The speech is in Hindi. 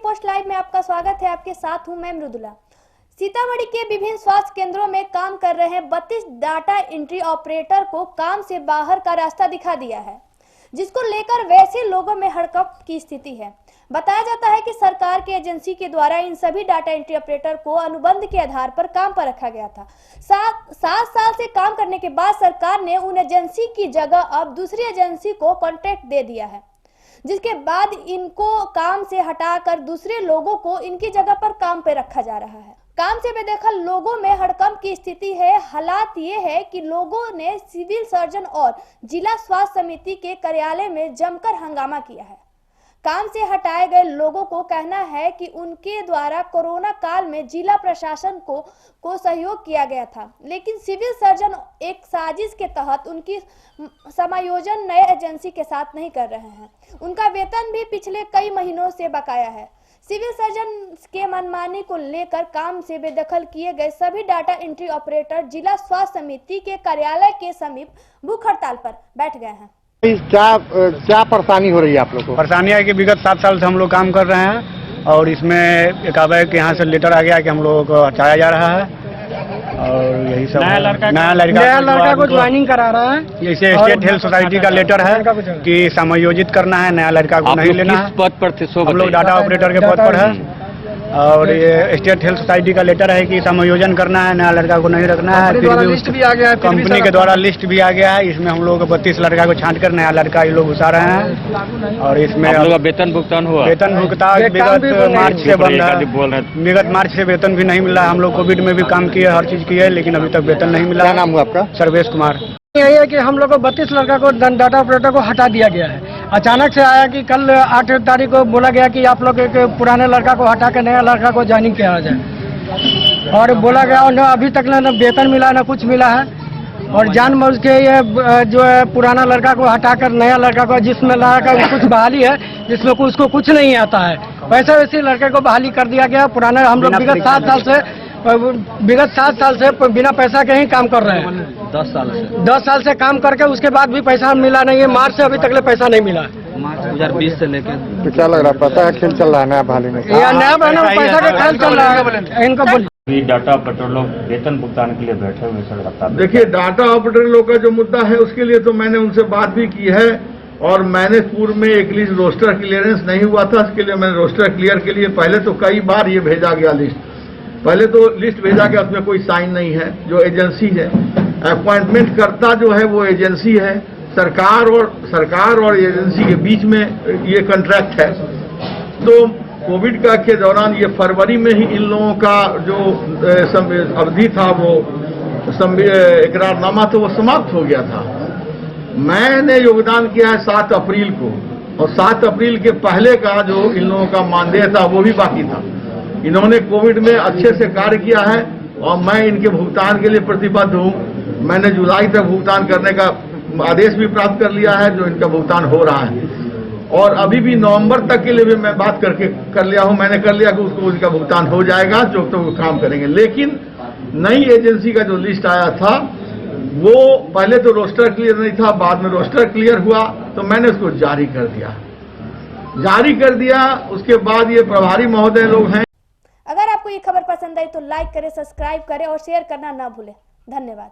पोस्ट लाइव में आपका स्वागत है। आपके साथ हूं मैं मृदुला। सीतामढ़ी के विभिन्न स्वास्थ्य केंद्रों में काम कर रहे 32 डाटा एंट्री ऑपरेटर को काम से बाहर का रास्ता दिखा दिया है, जिसको लेकर वैसे लोगों में हड़कंप की स्थिति है। बताया जाता है कि सरकार की एजेंसी के द्वारा इन सभी डाटा एंट्री ऑपरेटर को अनुबंध के आधार पर काम पर रखा गया था। 7 साल से काम करने के बाद सरकार ने उन एजेंसी की जगह अब दूसरी एजेंसी को कॉन्ट्रैक्ट दे दिया है, जिसके बाद इनको काम से हटाकर दूसरे लोगों को इनकी जगह पर काम पे रखा जा रहा है। काम से बेदखल लोगों में हड़कंप की स्थिति है। हालात ये है कि लोगों ने सिविल सर्जन और जिला स्वास्थ्य समिति के कार्यालय में जमकर हंगामा किया है। काम से हटाए गए लोगों को कहना है कि उनके द्वारा कोरोना काल में जिला प्रशासन को सहयोग किया गया था, लेकिन सिविल सर्जन एक साजिश के तहत उनकी समायोजन नए एजेंसी के साथ नहीं कर रहे हैं। उनका वेतन भी पिछले कई महीनों से बकाया है। सिविल सर्जन के मनमानी को लेकर काम से बेदखल किए गए सभी डाटा एंट्री ऑपरेटर जिला स्वास्थ्य समिति के कार्यालय के समीप भूख हड़ताल पर बैठ गए हैं। क्या परेशानी हो रही है आप लोग को? परेशानी है कि विगत 7 साल से हम लोग काम कर रहे हैं और इसमें एक यहाँ से लेटर आ गया कि हम लोगों को हटाया जा रहा है और यही सब नया लड़का को ज्वाइनिंग करा रहा है। जैसे स्टेट हेल्थ सोसाइटी का लेटर है कि समायोजित करना है, नया लड़का को नहीं लेना है। पद पर थे? हम लोग डाटा ऑपरेटर के पद पर है और ये स्टेट हेल्थ सोसाइटी का लेटर है कि समायोजन करना है, नया लड़का को नहीं रखना है। फिर भी लिस्ट भी आ गया है, कंपनी के द्वारा लिस्ट भी आ गया है। इसमें हम लोग 32 लड़का को छांट कर नया लड़का ये लोग घुसा रहे हैं और इसमें हम लोग वेतन भुगतान हुआ। वेतन भुगतान विगत मार्च से बंद है। विगत मार्च से वेतन भी नहीं मिला। हम लोग कोविड में भी काम किए, हर चीज किए, लेकिन अभी तक वेतन नहीं मिला। क्या नाम हुआ आपका? सर्वेश कुमार। यही है कि हम लोग को 32 लड़का को डाटा ऑपरेटर को हटा दिया गया है। अचानक से आया कि कल 8 तारीख को बोला गया कि आप लोग एक पुराने लड़का को हटा के नया लड़का को ज्वाइनिंग किया जाए और बोला गया और अभी तक ना वेतन मिला ना कुछ मिला है। और जानबूझ के ये जो है पुराना लड़का को हटाकर नया लड़का को, जिसमें लड़का कुछ बहाली है जिसमें उसको कुछ नहीं आता है, वैसे लड़के को बहाली कर दिया गया। पुराना हम लोग विगत 7 साल से बिना पैसा के ही काम कर रहे हैं। 10 साल से काम करके उसके बाद भी पैसा मिला नहीं है। मार्च से अभी तक ले पैसा नहीं मिला है। मार्च 2020 से लेकर तो क्या लग रहा है? पता है खेल चल रहा है नया बहाली में? नया बहाली में पैसा का खेल चल रहा है। इनको डाटा ऑपरेटर लोग वेतन भुगतान के लिए बैठे हुए सर लगता है। देखिए, डाटा ऑपरेटर लोग का जो मुद्दा है उसके लिए तो मैंने उनसे बात भी की है और मैंने पूर्व में एक लिस्ट रोस्टर क्लियरेंस नहीं हुआ था, इसके लिए मैंने रोस्टर क्लियर के लिए पहले तो कई बार ये भेजा गया लिस्ट। पहले तो लिस्ट भेजा गया, उसमें कोई साइन नहीं है। जो एजेंसी है, अपॉइंटमेंट करता जो है वो एजेंसी है। सरकार और एजेंसी के बीच में ये कॉन्ट्रैक्ट है। तो कोविड का के दौरान ये फरवरी में ही इन लोगों का जो अवधि था वो इकरारनामा तो वो समाप्त हो गया था। मैंने योगदान किया है 7 अप्रैल को और 7 अप्रैल के पहले का जो इन लोगों का मानदेय था वो भी बाकी था। इन्होंने कोविड में अच्छे से कार्य किया है और मैं इनके भुगतान के लिए प्रतिबद्ध हूँ। मैंने जुलाई तक भुगतान करने का आदेश भी प्राप्त कर लिया है, जो इनका भुगतान हो रहा है और अभी भी नवंबर तक के लिए भी मैं बात कर लिया हूँ। मैंने कर लिया कि उसको उनका भुगतान हो जाएगा, जो तो वो काम करेंगे। लेकिन नई एजेंसी का जो लिस्ट आया था वो पहले तो रोस्टर क्लियर नहीं था, बाद में रोस्टर क्लियर हुआ तो मैंने उसको जारी कर दिया। उसके बाद ये प्रभारी महोदय लोग हैं। अगर आपको ये खबर पसंद आई तो लाइक करें, सब्सक्राइब करें और शेयर करना ना भूलें। धन्यवाद।